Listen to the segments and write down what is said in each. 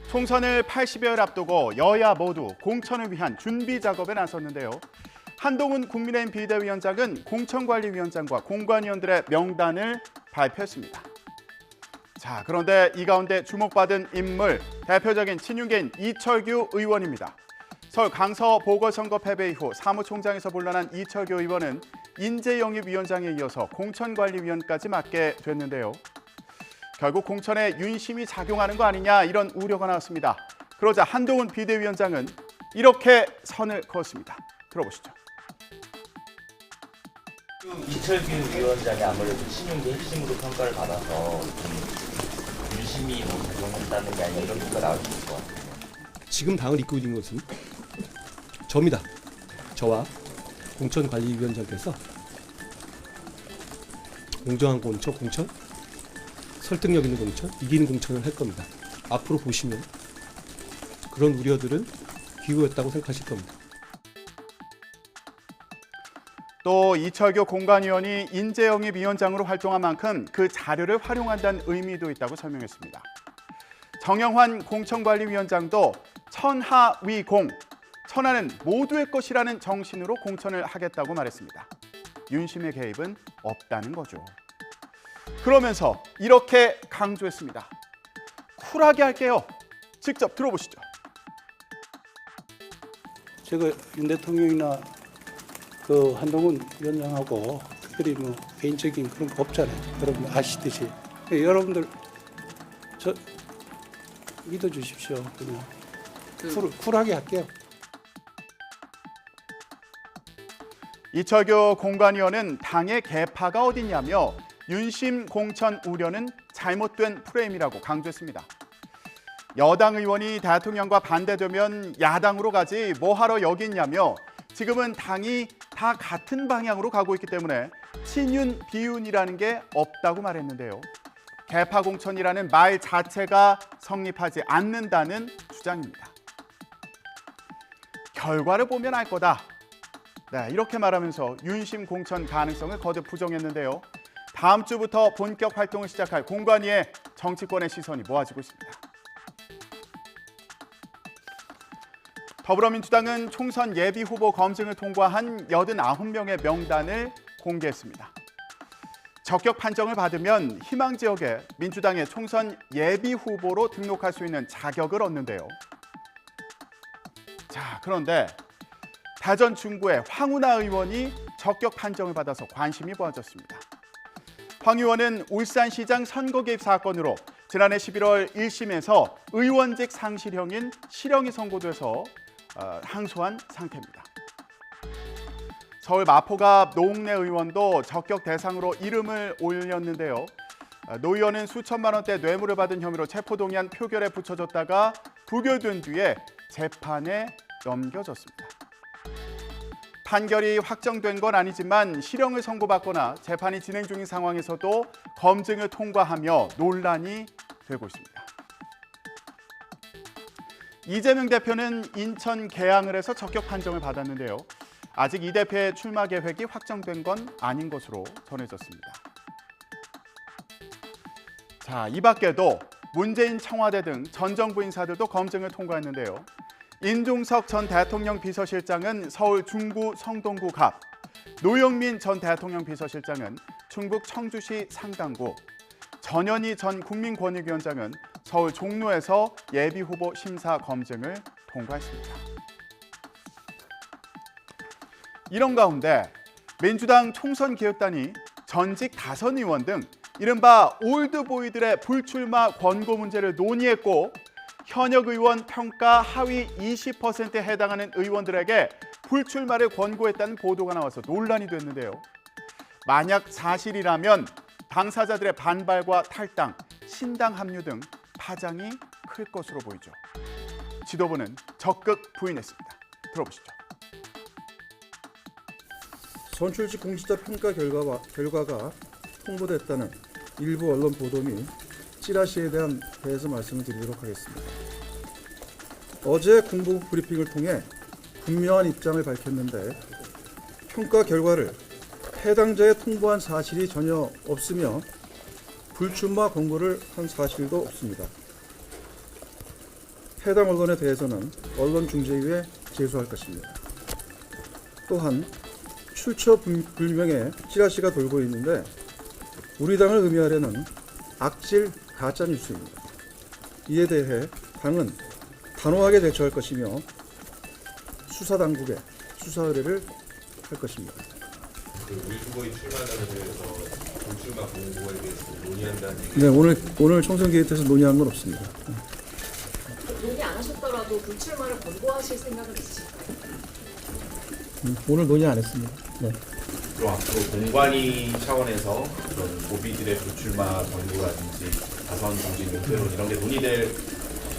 총선을 80여일 앞두고 여야 모두 공천을 위한 준비 작업에 나섰는데요. 한동훈 국민의힘 비대위원장은 공천관리위원장과 공관위원들의 명단을 발표했습니다. 자, 그런데 이 가운데 주목받은 인물, 대표적인 친윤계인 이철규 의원입니다. 서울 강서 보궐선거 패배 이후 사무총장에서 물러난 이철규 의원은 인재영입위원장에 이어서 공천관리위원까지 맡게 됐는데요. 결국 공천에 윤심이 작용하는 거 아니냐 이런 우려가 나왔습니다. 그러자 한동훈 비대위원장은 이렇게 선을 그었습니다. 들어보시죠. 이철규 위원장이 아무래도 친윤계 핵심으로 평가를 받아서 윤심이 작용했다는 게 아니라 이런 평가 나올 수 있을 것 같아요. 지금 당을 이끌고 있는 것은 저입니다. 저와 공천관리위원장께서 공정한 공천, 설득력 있는 공천, 이기는 공천을 할 겁니다. 앞으로 보시면 그런 우려들은 기우였다고 생각하실 겁니다. 또 이철규 공관위원이 인재영입위원장으로 활동한 만큼 그 자료를 활용한다는 의미도 있다고 설명했습니다. 정영환 공천관리위원장도 천하위공, 천하는 모두의 것이라는 정신으로 공천을 하겠다고 말했습니다. 윤심의 개입은 없다는 거죠. 그러면서 이렇게 강조했습니다. 쿨하게 할게요. 직접 들어보시죠. 제가 윤 대통령이나 그 한동훈 위원장하고 특별히 뭐 개인적인 그런 거 없잖아요. 여러분 아시듯이. 여러분들 저 믿어주십시오. 그냥 쿨하게 할게요. 이철규 공관위원은 당의 개파가 어디냐며 윤심 공천 우려는 잘못된 프레임이라고 강조했습니다. 여당 의원이 대통령과 반대되면 야당으로 가지 뭐하러 여기 있냐며 지금은 당이 다 같은 방향으로 가고 있기 때문에 친윤, 비윤이라는 게 없다고 말했는데요. 개파 공천이라는 말 자체가 성립하지 않는다는 주장입니다. 결과를 보면 알 거다. 네, 이렇게 말하면서 윤심 공천 가능성을 거듭 부정했는데요. 다음 주부터 본격 활동을 시작할 공관위에 정치권의 시선이 모아지고 있습니다. 더불어민주당은 총선 예비 후보 검증을 통과한 89명의 명단을 공개했습니다. 적격 판정을 받으면 희망 지역에 민주당의 총선 예비 후보로 등록할 수 있는 자격을 얻는데요. 자, 그런데 대전 중구의 황운하 의원이 적격 판정을 받아서 관심이 모아졌습니다. 황 의원은 울산시장 선거 개입 사건으로 지난해 11월 1심에서 의원직 상실형인 실형이 선고돼서 항소한 상태입니다. 서울 마포갑 노웅래 의원도 적격 대상으로 이름을 올렸는데요. 노 의원은 수천만 원대 뇌물을 받은 혐의로 체포동의안 표결에 붙여졌다가 부결된 뒤에 재판에 넘겨졌습니다. 판결이 확정된 건 아니지만 실형을 선고받거나 재판이 진행 중인 상황에서도 검증을 통과하며 논란이 되고 있습니다. 이재명 대표는 인천 계양을 해서 적격 판정을 받았는데요. 아직 이 대표의 출마 계획이 확정된 건 아닌 것으로 전해졌습니다. 자, 이 밖에도 문재인 청와대 등 전 정부 인사들도 검증을 통과했는데요. 인종석 전 대통령 비서실장은 서울 중구 성동구 갑, 노영민 전 대통령 비서실장은 충북 청주시 상당구, 전현희 전 국민권익위원장은 서울 종로에서 예비후보 심사 검증을 통과했습니다. 이런 가운데 민주당 총선기획단이 전직 다선 의원 등 이른바 올드보이들의 불출마 권고 문제를 논의했고 현역 의원 평가 하위 20%에 해당하는 의원들에게 불출마를 권고했다는 보도가 나와서 논란이 됐는데요. 만약 사실이라면 당사자들의 반발과 탈당, 신당 합류 등 파장이 클 것으로 보이죠. 지도부는 적극 부인했습니다. 들어보시죠. 선출직 공직자 평가 결과가 통보됐다는 일부 언론 보도 및 찌라시에 대해서 말씀을 드리도록 하겠습니다. 어제 공보부 브리핑을 통해 분명한 입장을 밝혔는데 평가 결과를 해당자에 통보한 사실이 전혀 없으며 불출마 권고를 한 사실도 없습니다. 해당 언론에 대해서는 언론중재위에 제소할 것입니다. 또한 출처 불명의 찌라시가 돌고 있는데 우리 당을 의미하려는 악질 가짜 뉴스입니다. 이에 대해 당은 단호하게 대처할 것이며 수사당국에 수사 의뢰를 할 것입니다. 그 우리 후보의 출마자에 대해서 불출마 공고에 대해서 논의한다는 얘기. 네, 오늘 총선 게이트에서 논의한 건 없습니다. 논의 안 하셨더라도 불출마를 권고하실 생각은 있으실까요? 오늘 논의 안 했습니다. 네. 그럼 앞으로 공관위 차원에서 그런 모비들의 불출마 권고라든지 다선 중진 용태론 이런 게 논의될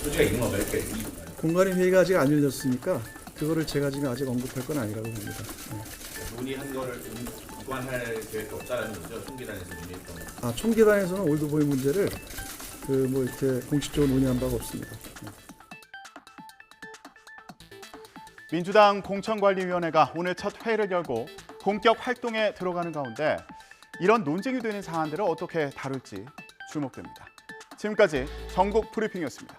소지가 있는 건가요? 이렇게 공관위 회의가 아직 안 열렸으니까 그거를 제가 지금 아직 언급할 건 아니라고 봅니다. 네. 논의한 거를 이관할 계획이 없다라는 거죠? 총기단에서 논의했던 거. 총기단에서는 올드보이 문제를 이렇게 공식적으로 논의한 바가 없습니다. 민주당 공천관리위원회가 오늘 첫 회의를 열고 본격 활동에 들어가는 가운데 이런 논쟁이 되는 사안들을 어떻게 다룰지 주목됩니다. 지금까지 전국 브리핑이었습니다.